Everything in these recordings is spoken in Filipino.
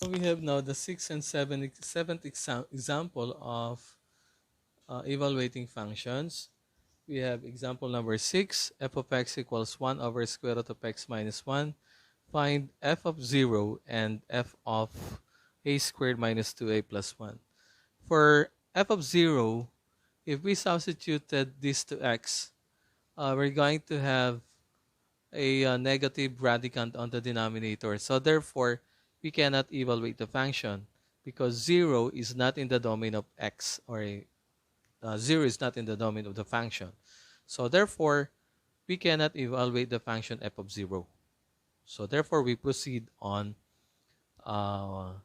So we have now the sixth and seventh example of evaluating functions. We have example number 6, f of x equals 1 over square root of x minus 1. Find f of 0 and f of a squared minus 2a plus 1. For f of 0, if we substituted this to x, we're going to have a negative radicand on the denominator. So therefore, we cannot evaluate the function because 0 is not in the domain of x, or 0 is not in the domain of the function. So therefore, we cannot evaluate the function f of 0. So therefore, we proceed on uh,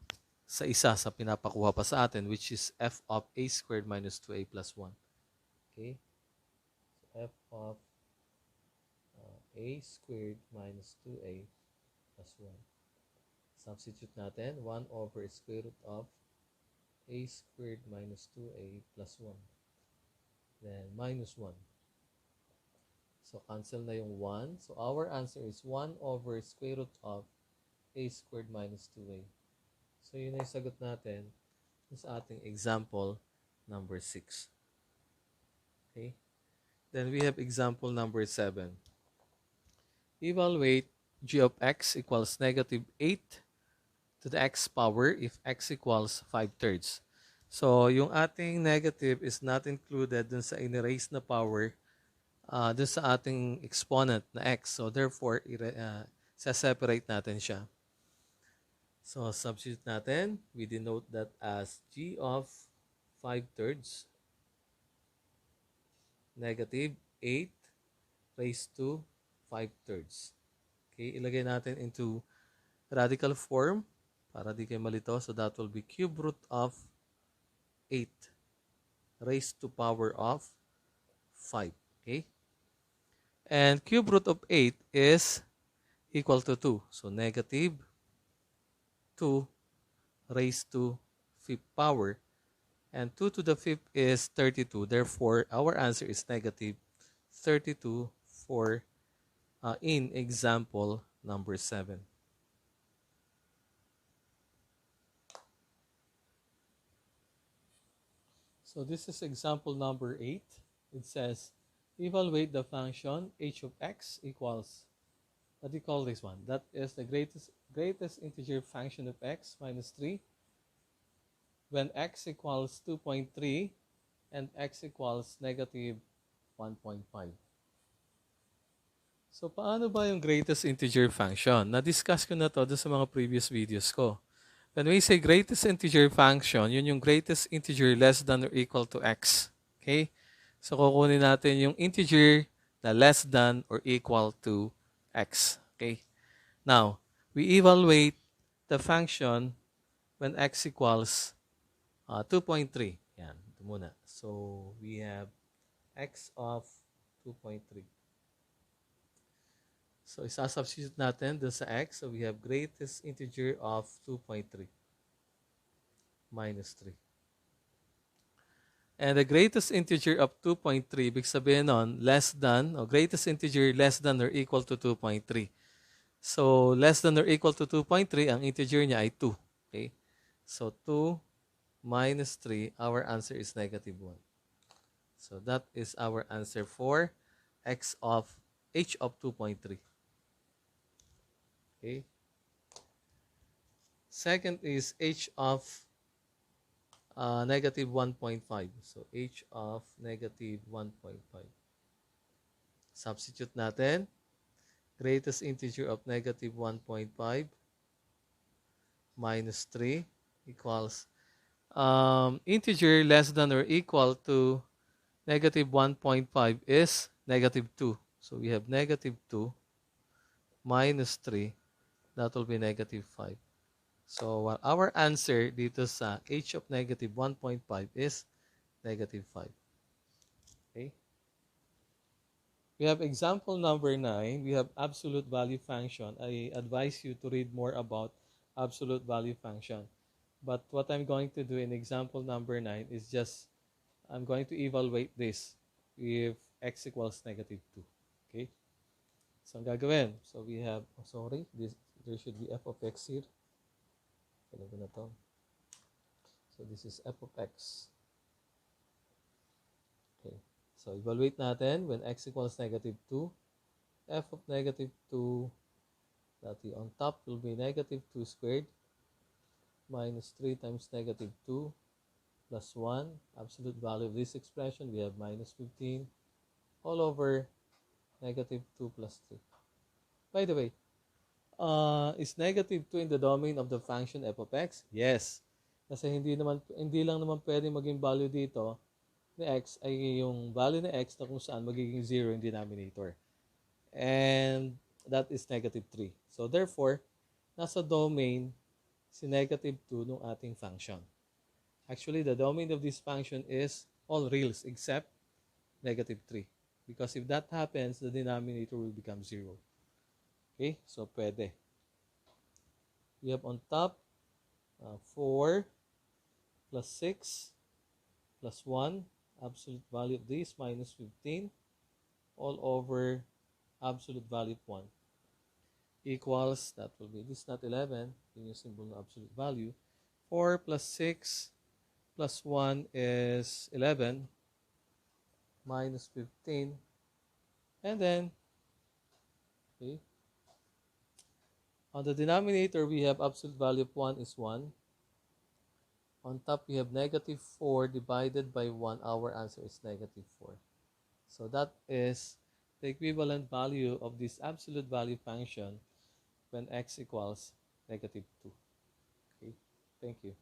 sa isa sa pinapakuha pa sa atin, which is f of a squared minus 2a plus 1. Okay? So f of a squared minus 2a plus 1. Substitute natin 1 over square root of a squared minus 2a plus 1. Then minus 1. So cancel na yung 1. So our answer is 1 over square root of a squared minus 2a. So yun na yung sagot natin sa ating example number 6. Okay? Then we have example number 7. Evaluate g of x equals negative 8 to the x power if x equals 5/3. So, yung ating negative is not included dun sa in-erase na power dun sa ating exponent na x. So, therefore, sa-separate natin siya. So, substitute natin. We denote that as g of 5/3 negative 8 raised to 5/3. Okay, ilagay natin into radical form para di kayo malito. So that will be cube root of 8 raised to power of 5. Okay? And cube root of 8 is equal to 2. So negative 2 raised to 5th power. And 2 to the 5th is 32. Therefore, our answer is negative 32 for in example number 7. So this is example number 8. It says, evaluate the function h of x equals, what do you call this one? That is the greatest integer function of x minus 3 when x equals 2.3 and x equals negative 1.5. So paano ba yung greatest integer function? Na-discuss ko na to sa mga previous videos ko. When we say greatest integer function, yun yung greatest integer less than or equal to x. Okay? So, kukunin natin yung integer na less than or equal to x. Okay? Now, we evaluate the function when x equals 2.3. Yan, ito muna. So, we have x of 2.3. So, isa-substitute natin dun sa x. So, we have greatest integer of 2.3 minus 3. And the greatest integer of 2.3, ibig sabihin nun, less than, o greatest integer less than or equal to 2.3. So, less than or equal to 2.3, ang integer niya ay 2. Okay? So, 2 minus 3, our answer is negative 1. So, that is our answer for h of 2.3. Okay? Second is h of negative 1.5. So, h of negative 1.5. Substitute natin. Greatest integer of negative 1.5 minus 3 equals integer less than or equal to negative 1.5 is negative 2. So, we have negative 2 minus 3. That will be negative 5. So, our answer dito sa h of negative 1.5 is negative 5. Okay? We have example number 9. We have absolute value function. I advise you to read more about absolute value function. But what I'm going to do in example number 9 is just, I'm going to evaluate this if x equals negative 2. Okay? So, ang gagawin. So, we have, there should be f of x here. Ano na to? So, this is f of x. Okay. So, evaluate natin when x equals negative 2. F of negative 2, dati on top will be negative 2 squared minus 3 times negative 2 plus 1. Absolute value of this expression, we have minus 15 all over negative 2 plus 3. By the way, is negative 2 in the domain of the function f of x? Yes. Kasi hindi lang naman pwede maging value dito ni x ay yung value ni x na kung saan magiging 0 yung denominator. And that is negative 3. So therefore, nasa domain si negative 2 ng ating function. Actually, the domain of this function is all reals except negative 3. Because if that happens, the denominator will become 0. Okay, so pwede. We have on top 4 plus 6 plus 1, absolute value of this minus 15 all over absolute value of 1 equals, that will be, this is not 11, yun yung symbol ng absolute value. 4 plus 6 plus 1 is 11 minus 15. And then, okay, on the denominator, we have absolute value of 1 is 1. On top, we have negative 4 divided by 1. Our answer is negative 4. So that is the equivalent value of this absolute value function when x equals negative 2. Okay, thank you.